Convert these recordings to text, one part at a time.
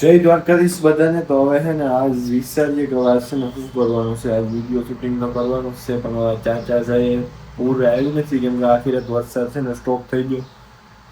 જય દ્વારકાધીશ બધાને. તો હવે છે ને આજ વિચારીએ કે આજ છે ને શું કરવાનું છે. આજ વિડીયો શૂટિંગ તો કરવાનું છે પણ હવે ચાચા જાય પૂર આવ્યું નથી કેમ કે આખી રાત વરસાદ છે ને સ્ટોપ થઈ ગયો.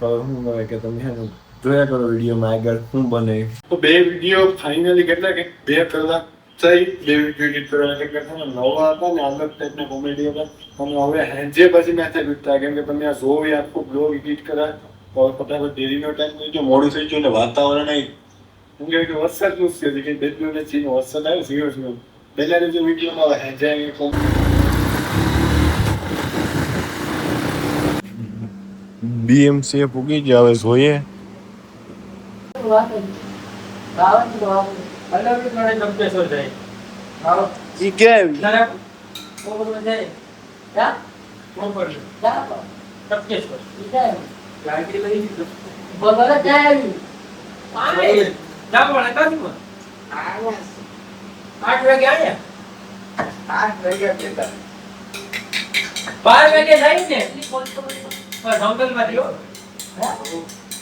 તો શું કહે કે તમે છે ને જોયા કરો વિડીયોમાં આગળ શું બને. તો બે વિડીયો ફાઇનલી કેટલા કે 2 કલાક થઈ. બે વિડીયો એડિટ કરવાના કેટલા છે ને નવા હતા ને અલગ ટાઈપના કોમેડી હતા. અને હવે હેન્જે પછી મેસેજ ઉઠતા કેમ કે તમે આ જોવી આખું બ્લોગ એડિટ કરાય તો ફટાફટ ડેરીનો ટાઈમ થઈ ગયો, મોડું થઈ ગયું ને વાતાવરણ વરસાદનું છે કે બેટનું નથી વરસાદ આવ્યો સિરિયસ નું પહેલા જે વિડીયોમાં હેન્જે બીએમસી પૂગી ગયા. હવે જોઈએ ઈ કે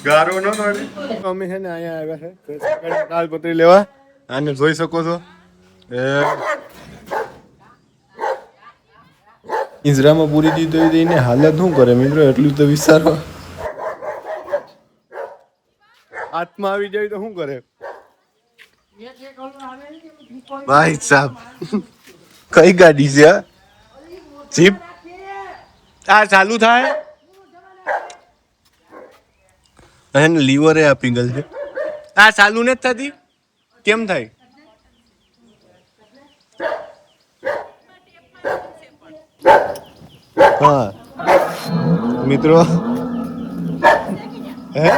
ગારો નો નડે. અમે છે ને અહીંયા આવ્યા છે તાલપત્રી લેવા. આને જોઈ શકો છો ઇઝરામાં પૂરી દીધી દઈને હાલત શું કરે મિત્રો, એટલું તો વિચારો. હાથમાં આવી જાય તો શું કરે ભાઈ સાહેબ. કઈ ગાડી છે જીપ? આ ચાલુ થાય એને લીવરે આ પીગલ છે. આ ચાલુ નથી થતી કેમ થાય? હા મિત્રો હે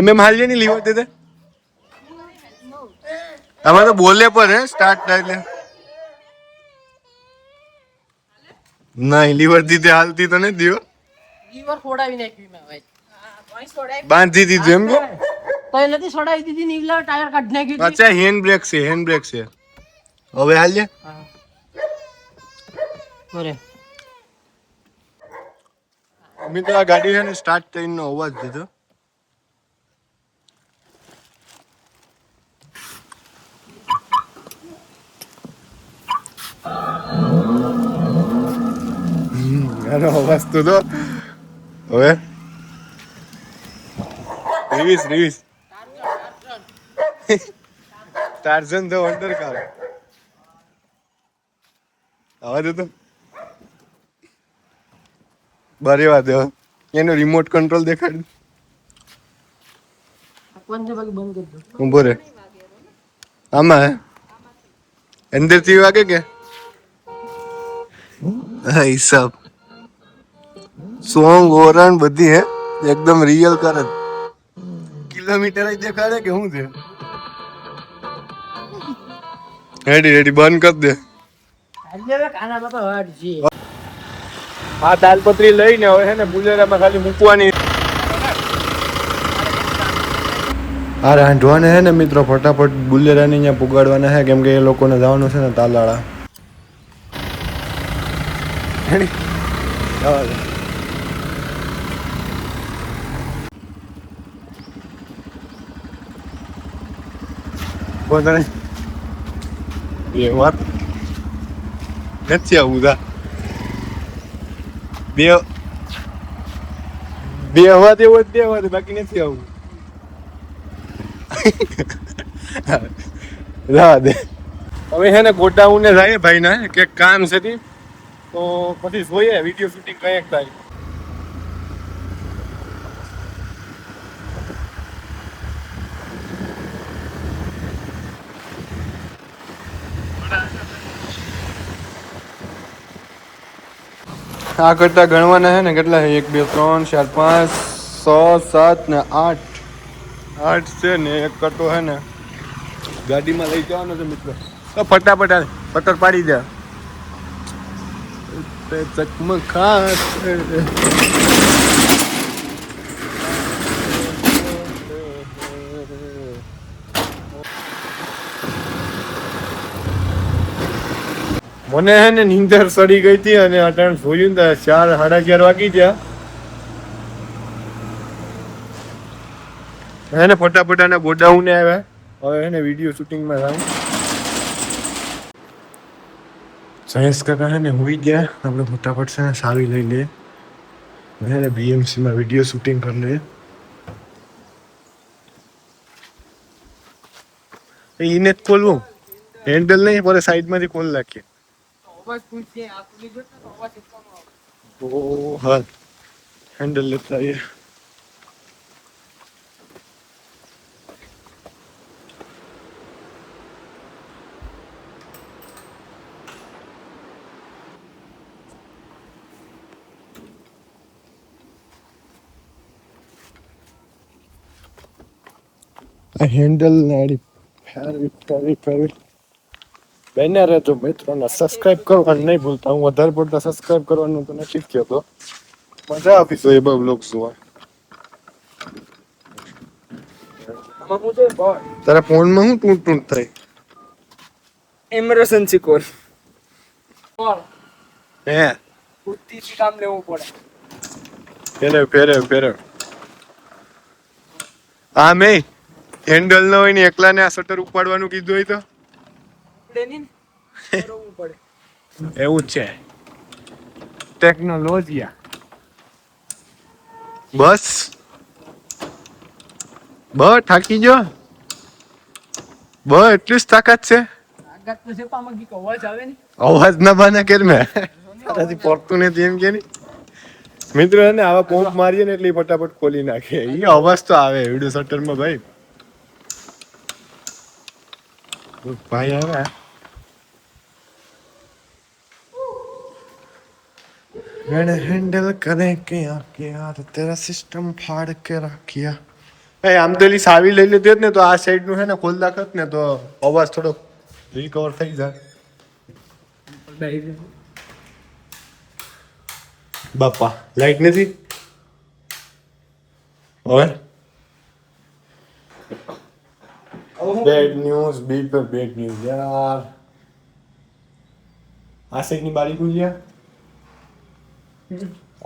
એમ હાલ ની લીવર દે આમાં તો બોલે પર હે સ્ટાર્ટ થાય એટલે નહીં લીવર દીધે હાલતી તો નથી દિયો. લીવર છોડાવી નાખ્યું મેં ભાઈ. બાંધી દીધું એમ કે તો એ નથી છોડાવી દીધી નીવલા ટાયર કાઢ નાખ્યું. અચ્છા હેન્ડ બ્રેક છે, હેન્ડ બ્રેક છે. હવે હાલ લે અરે મિત્રો આ ગાડી છે ને સ્ટાર્ટ થઈને અવાજ દીધો. આનો અવાજ તો દો. હવે રિવીસ ટાર્ઝન ધ વન્ડર કાર આવા દે તો બરે વાત એનો રિમોટ કંટ્રોલ દેખાડ. ઉભો રે આમાં હે અંદર થી વાગે કે હા હિસાબ સોંગ ઓરણ બધી હે એકદમ રિયલ કરે. કિલોમીટર જ દેખાડે કે શું છે? રેડી બંધ કર દે. આ તાલપત્રી લઈને હવે છે ને બુલેરામાં ખાલી મૂકવાની. આ રાંધવાને હે ને મિત્રો ફટાફટ બુલેરાને અહીંયા પુગાડવાના છે કેમ કે એ લોકોને જવાનું છે ને તાલાળા. એ વાત નથી આવું તા બે હવા દેવો બે હવા દે બાકી નથી આવું. દે હવે છે ને ગોડાઉન ને જાય ભાઈ ના કે કામ છે તો પછી જોઈએ વિડીયો શૂટિંગ કઈક થાય. આ કરતા ગણવાના છે ને કેટલા છે 1 2 3 4 5 6 7 ને 8 છે ને એક કટો છે ને ગાડીમાં લઈ જવાનો છે મિત્રો. તો ફટાફટ પત્તર પાડી દે ચકમકાટ. મને હે ને નીંદર સડી ગઈ હતી અને અટાણ જોયું ને 4 સાડા 4 વાગી ગયા. એને ફટાફટ આના ગોડાઉને આવ્યા. હવે એને વિડીયો શૂટિંગમાં જાઉં. જયેશ કાકા હે ને હુઈ ગયા. આપણે ફટાફટ છે ને સાવી લઈ લઈએ. એને બીએમસીમાં વિડીયો શૂટિંગ કરી લઈએ. એને જ ખોલવું, હેન્ડલ નહીં પર સાઈડમાંથી ખોલ નાખીએ. ઓ હા, હેન્ડલ લેતા આવીએ. આ હેન્ડલ નાડી ફેરવી બેને રહેજો મિત્રોને સબસ્ક્રાઇબ કરવાનું નહીં ભૂલતા. હું વધારે પડતા સબસ્ક્રાઇબ કરવાનું તો નથી કહેતો. મજા આપી છે એ બ્લોગ જોવા. તારા ફોનમાં શું ટૂંટ થાય? ઇમરજન્સી કોલ હે ઉત્તીથી કામ લેવું પડે. ફેરવ હા મેં હેન્ડલ ન હોય ને એકલાને આ શટર ઉપાડવાનું કીધું હોય તો કરવું પડે. એવું જ છે ટેકનોલોજી. બસ થાકી ગયો. એટલી જ તાકાત છે. આગળ તો છે પામાં કી અવાજ આવે ને. અવાજ ના બાના કેર મેં તારાથી પડતું નથી એમ કે મિત્રો એને આવા પોમ્પ મારીએ ને એટલે ફટાફટ ખોલી નાખે. એ અવાજ તો આવે વિડિયો શટરમાં ભાઈ. ભાઈ આવે मैंने हैंडल करे के यार तेरा सिस्टम फाड़ के रखिया. એ આમ તો એલી સાવી લઈ લીધી ને તો આ સાઈડ નું હે ને ખોલ નાખત ને તો અવાજ થોડો રિકવર થઈ જાય. બાપા લાઈટ નથી હવે. બેડ ન્યૂઝ બી પર બેડ ન્યૂઝ યાર. આ સાઈડ ની બારી ખુલ્યા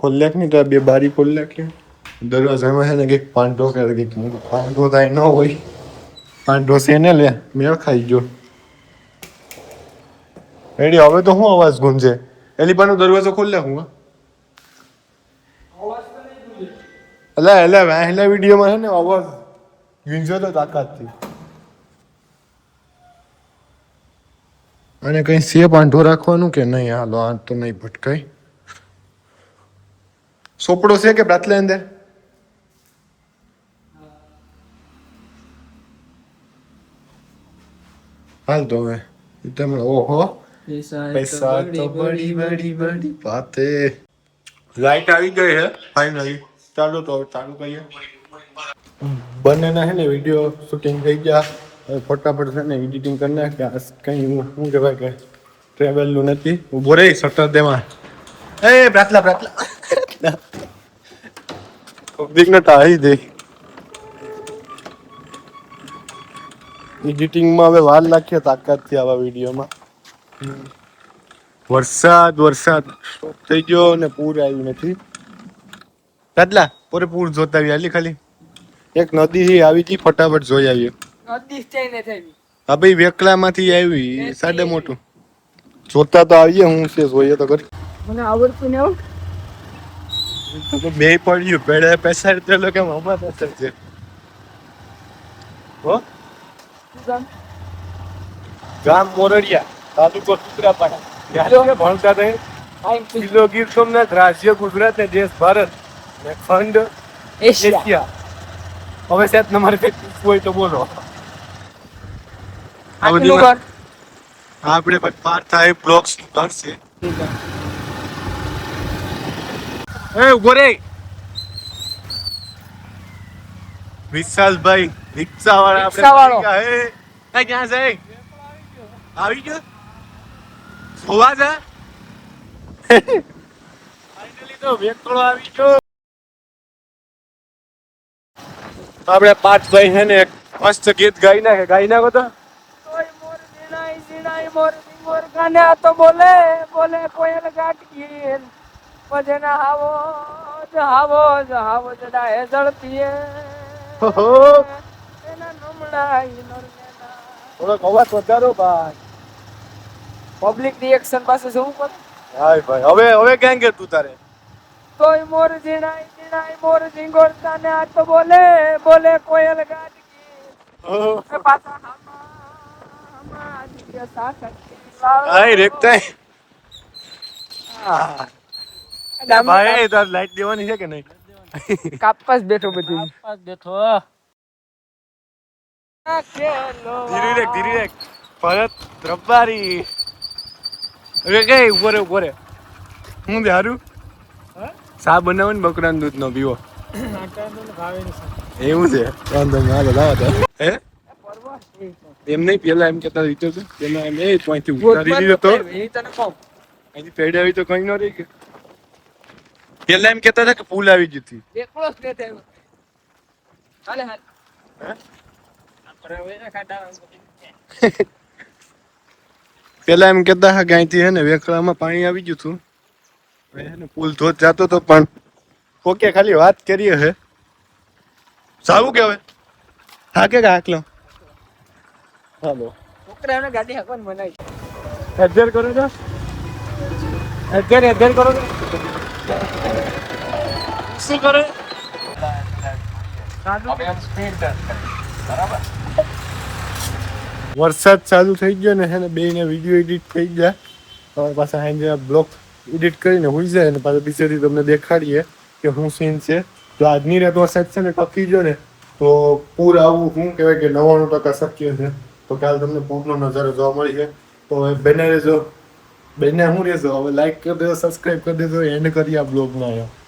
ખોલ નાખ ની તો બે બારી ખોલ નાખી. દરવાજામાં છે ને કંઈક પાંડો કે કંઈક પાંડો થાય ન હોય. પાંડો છે ને લે મેળ ખાઈ ગયો. રેડી હવે તો શું અવાજ ગુંજે? એલી પાનો દરવાજો ખોલ નાખું. વહેલા વિડીયોમાં છે ને અવાજ ગુંજો તો તાકાતથી. અને કઈ સે પાંડો રાખવાનું કે નહીં? હાલો આ તો નહીં ભટકાય. સોપડો છે કે પ્રાતલે અંદર? હાલ તો હવે તમે ઓહો પૈસા તો બડી બાતે. લાઈટ આવી ગઈ હે ફાઇનલી. ચાલો તો હવે ચાલુ કરીએ. બંનેના હે ને વિડીયો શૂટિંગ થઈ ગયા. હવે ફટાફટ છે ને એડિટિંગ કરી નાખ્યા. કઈ શું કહેવાય કે ટ્રેવલનું નથી. ઉભો રહી શટર તેમાં. એ પ્રાતલા દીકને ટાળી દે. એડિટિંગમાં હવે વાર લાગીએ તાકાતથી આવા વિડીયોમાં. વરસાદ થઈ ગયો ને પૂર આવ્યું નથી. પ્રાતલા પૂર જોતા આવી હાલી ખાલી એક નદી આવી હતી ફટાફટ જોઈ આવીએ. નદી થઈને થઈ હા ભાઈ વેકલામાંથી આવી સાડે મોટું જોતા તો આવીએ. હું છે જોઈએ તો કરી. મને આવડતું ને આવું તો બે પડ્યું પેડે પેસા તેલો કેમ હમણાં પેસા છે. હો ગામ મોરડિયા તાલુકો સુત્રાપાડા. ત્યારે ભણતા હતા જિલ્લો ગીર સોમનાથ, રાજ્ય ગુજરાત ને દેશ ભારત ને ખંડ એશિયા. હવે સાહેબ તમારે કઈ પૂછવું હોય તો બોલો. આપણે પાર્થ આઈ બ્લોગ્સ કરશે. એ ઉભો રે વિશાલભાઈ રિક્ષા વાળા. આપણે ક્યાં છે? આવી ગયો જોવા છે. ફાઇનલી તો વેકળો આવી ગયો. આપણે પાર્થભાઈ છે ને મસ્ત ગીત ગાઈ નાખો તો. મોર ગાને આ તો બોલે કોયલ ગાટકી વજન હાવો જડાય ઝડપીએ. ઓહો એના નમણાય નરનેના. થોડોક અવાજ વધારો ભાઈ. પબ્લિક રિએક્શન પાસે શું કર હાય ભાઈ હવે ક્યાં કે તું તારે તોય મોર ઝીણાય ઝીણાય મોર ઝીંગોરતા ને આ તો બોલે બોલે કોયલ ગાડકી એ પાછા હામા દિવ્ય સાકતી હાય રેખતા ભાઈ તાર લાઈટ દેવાની છે કે નહીં કાપસ બેઠો બધી બેઠો ધીરે રેખ ભરત રબ્બારી અરે કઈ ઉપર હું હારું સા બનાવો ને બકરાનું દૂધ નો પીવો એવું છે વાંધો નહીં હાલો લાવો તો હે એમ નહીં પેલા એમ કેતા રીતો તો પેલા એમ એ ત્યાંથી ઉતારી દીધો તો એ તને કહું અહીંથી પેડાવી તો કઈ ન રહી કે પેલા એમ કેતા હતા કે પુલ આવી ગઈ હતી એકલો જ બેઠો એમ. હાલે હાલ હે? આપણે હવે ના ખાતા પેલા એમ કેતા હા કે અહીંથી હે ને વેકળામાં પાણી આવી ગયું હતું હવે હે ને પુલ ધોધ જાતો તો પણ ઓકે ખાલી વાત કરીએ હે સારું કે હવે હા કે હાકલો હાલો છોકરાઓને ગાડી હાંકવાની મનાઈ એડજર કરો છો એડજર કરો શું કરે વરસાદ ચાલુ થઈ ગયો ને હે ને બે ને વિડીયો એડિટ થઈ ગયા હવે પાછા હાંજે બ્લોગ એડિટ કરીને હોઈ જાય ને પાછા બીજેથી તમને દેખાડીએ કે શું સીન છે તો આજની રાત વરસાદ છે ને ટકી ગયો ને તો પૂર આવવું શું કહેવાય કે 99% શક્ય છે તો કાલ તમને પૂરનો નજારો જોવા મળી છે તો હવે બેને રહેજો બેને હું રહેજો હવે લાઈક કરી દેજો સબસ્ક્રાઈબ કરી દેજો એન્ડ કરી આ બ્લોગના